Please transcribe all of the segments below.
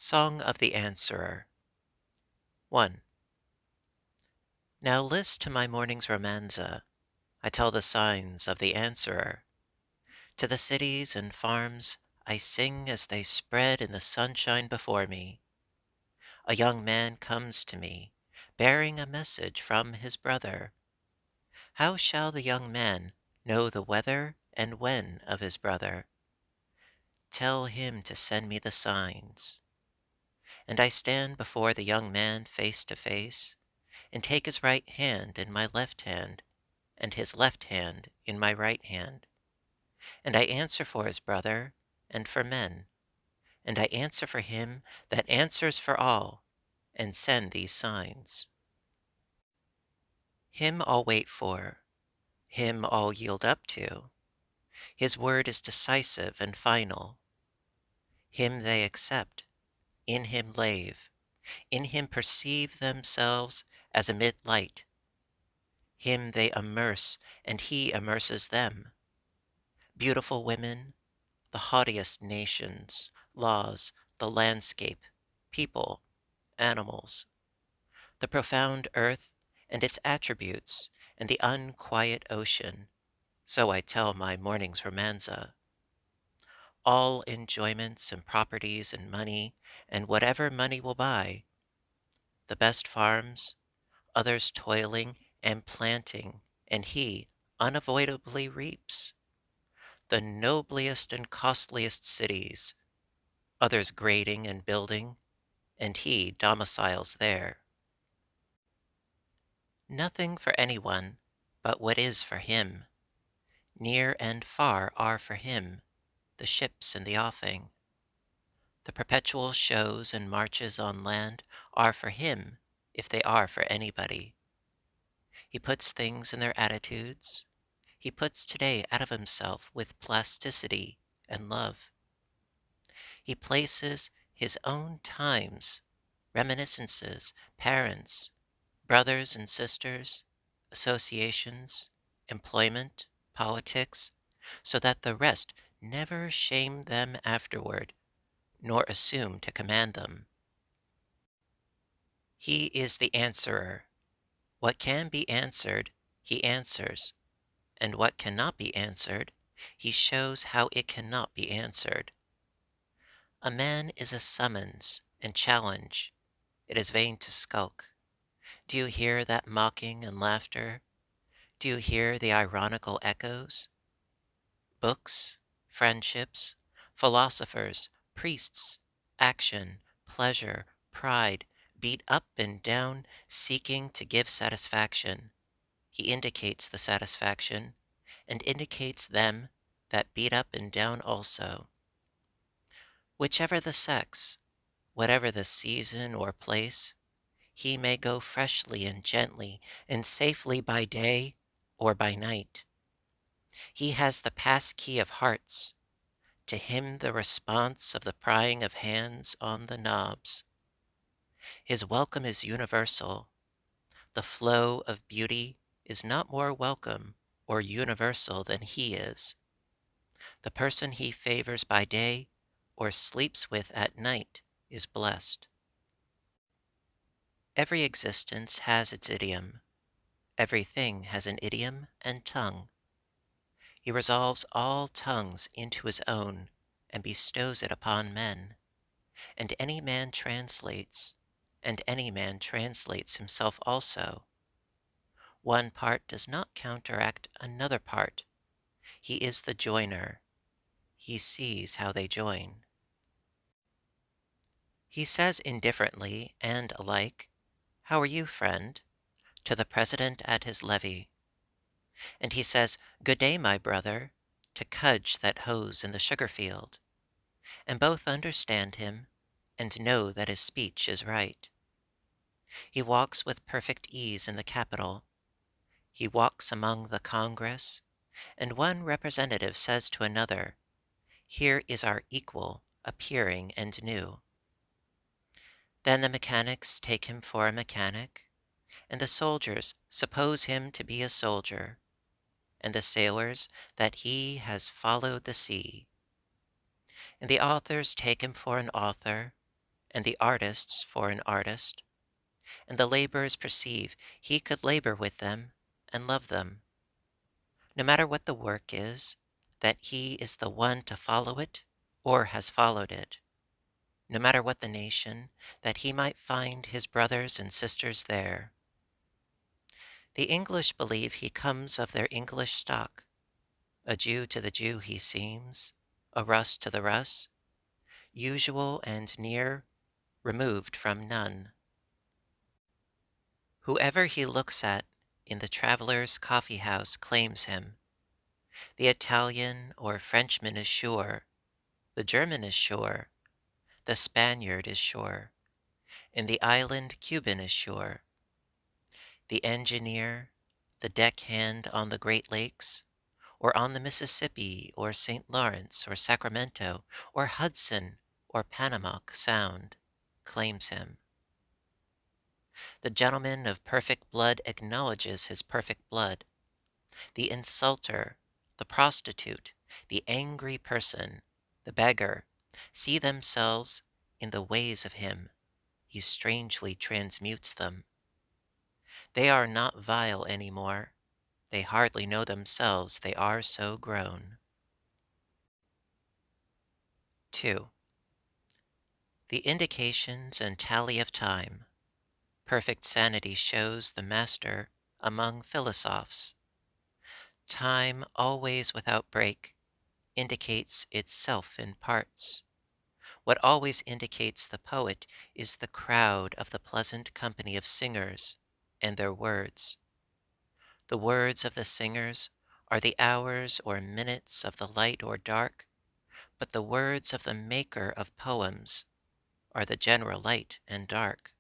Song of the Answerer. 1. Now list to my morning's romanza. I tell the signs of the Answerer. To the cities and farms I sing as they spread in the sunshine before me. A young man comes to me, bearing a message from his brother. How shall the young man know the whether and when of his brother? Tell him to send me the signs. And I stand before the young man face to face, and take his right hand in my left hand, and his left hand in my right hand. And I answer for his brother, and for men, and I answer for him that answers for all, and send these signs. Him I'll wait for, him I'll yield up to. His word is decisive and final. Him they accept, in him lave, in him perceive themselves as amid light. Him they immerse, and he immerses them. Beautiful women, the haughtiest nations, laws, the landscape, people, animals, the profound earth and its attributes, and the unquiet ocean, so I tell my morning's romanza. All enjoyments and properties and money, and whatever money will buy, the best farms, others toiling and planting, and he unavoidably reaps. The nobliest and costliest cities, others grading and building, and he domiciles there. Nothing for anyone but what is for him. Near and far are for him the ships and the offing. The perpetual shows and marches on land are for him if they are for anybody. He puts things in their attitudes. He puts today out of himself with plasticity and love. He places his own times, reminiscences, parents, brothers and sisters, associations, employment, politics, so that the rest never shame them afterward, nor assume to command them. He is the answerer. What can be answered, he answers, and what cannot be answered, he shows how it cannot be answered. A man is a summons and challenge. It is vain to skulk. Do you hear that mocking and laughter? Do you hear the ironical echoes? Books, friendships, philosophers, priests, action, pleasure, pride, beat up and down, seeking to give satisfaction. He indicates the satisfaction, and indicates them that beat up and down also. Whichever the sex, whatever the season or place, he may go freshly and gently and safely by day or by night. He has the pass key of hearts, to him the response of the prying of hands on the knobs. His welcome is universal. The flow of beauty is not more welcome or universal than he is. The person he favors by day or sleeps with at night is blessed. Every existence has its idiom. Everything has an idiom and tongue. He resolves all tongues into his own and bestows it upon men. And any man translates, and any man translates himself also. One part does not counteract another part. He is the joiner. He sees how they join. He says indifferently and alike, "How are you, friend?" to the president at his levee. And he says, "Good day, my brother," to Cudge that hoes in the sugar field. And both understand him, and know that his speech is right. He walks with perfect ease in the Capitol. He walks among the Congress, and one representative says to another, "Here is our equal, appearing and new." Then the mechanics take him for a mechanic, and the soldiers suppose him to be a soldier, and the sailors that he has followed the sea. And the authors take him for an author, and the artists for an artist, and the laborers perceive he could labor with them and love them, no matter what the work is, that he is the one to follow it or has followed it, no matter what the nation, that he might find his brothers and sisters there. The English believe he comes of their English stock. A Jew to the Jew he seems, a Russ to the Russ, usual and near, removed from none. Whoever he looks at in the traveller's coffee house claims him. The Italian or Frenchman is sure, the German is sure, the Spaniard is sure, in the island Cuban is sure. The engineer, the deckhand on the Great Lakes, or on the Mississippi, or St. Lawrence, or Sacramento, or Hudson, or Panama Sound, claims him. The gentleman of perfect blood acknowledges his perfect blood. The insulter, the prostitute, the angry person, the beggar, see themselves in the ways of him. He strangely transmutes them. They are not vile any more. They hardly know themselves, they are so grown. 2. The indications and tally of time. Perfect sanity shows the master among philosophs. Time, always without break, indicates itself in parts. What always indicates the poet is the crowd of the pleasant company of singers and their words. The words of the singers are the hours or minutes of the light or dark, but the words of the maker of poems are the general light and dark.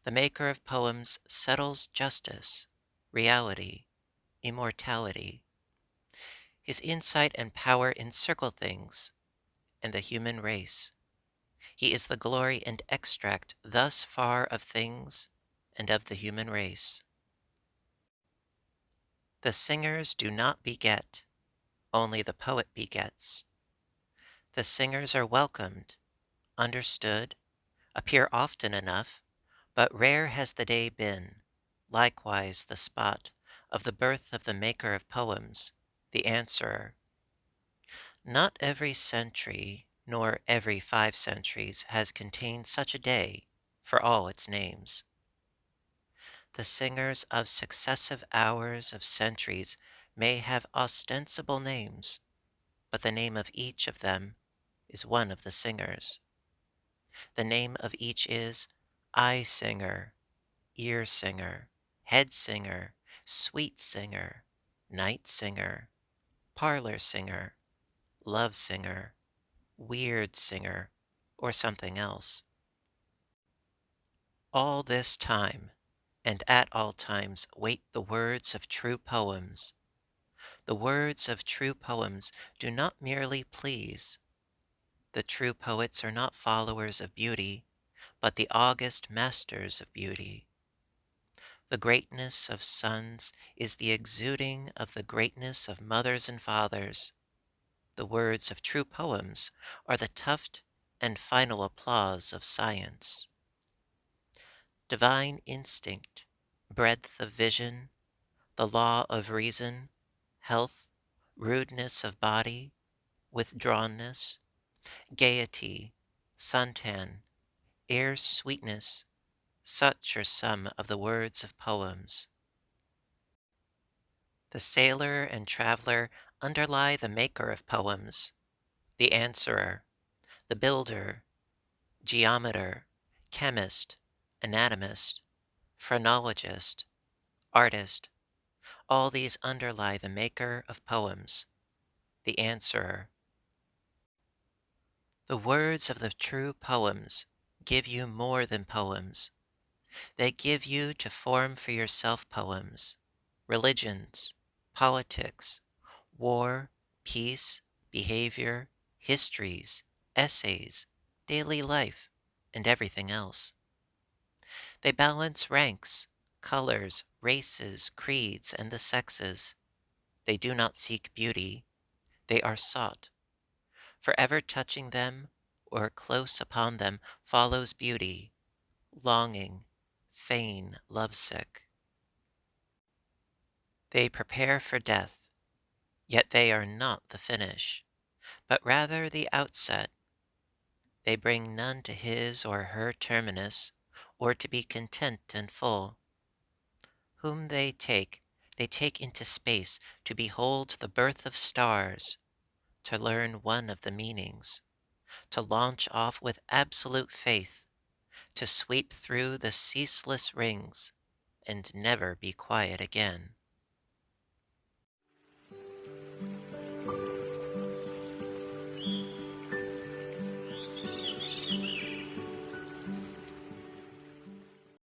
The maker of poems settles justice, reality, immortality. His insight and power encircle things and the human race. He is the glory and extract thus far of things and of the human race. The singers do not beget, only the poet begets. The singers are welcomed, understood, appear often enough, but rare has the day been, likewise the spot, of the birth of the maker of poems, the answerer. Not every century, nor every 5 centuries, has contained such a day for all its names. The singers of successive hours of centuries may have ostensible names, but the name of each of them is one of the singers. The name of each is eye singer, ear singer, head singer, sweet singer, night singer, parlor singer, love singer, weird singer, or something else. All this time, and at all times, wait the words of true poems. The words of true poems do not merely please. The true poets are not followers of beauty, but the august masters of beauty. The greatness of sons is the exuding of the greatness of mothers and fathers. The words of true poems are the tuft and final applause of science. Divine instinct, breadth of vision, the law of reason, health, rudeness of body, withdrawnness, gaiety, suntan, air sweetness, such are some of the words of poems. The sailor and traveler underlie the maker of poems, the answerer, the builder, geometer, chemist, anatomist, phrenologist, artist. All these underlie the maker of poems, the answerer. The words of the true poems give you more than poems. They give you to form for yourself poems, religions, politics, war, peace, behavior, histories, essays, daily life, and everything else. They balance ranks, colors, races, creeds, and the sexes. They do not seek beauty, they are sought. Forever touching them, or close upon them follows beauty, longing, fain lovesick. They prepare for death, yet they are not the finish, but rather the outset. They bring none to his or her terminus, or to be content and full. Whom they take into space to behold the birth of stars, to learn one of the meanings, to launch off with absolute faith, to sweep through the ceaseless rings, and never be quiet again.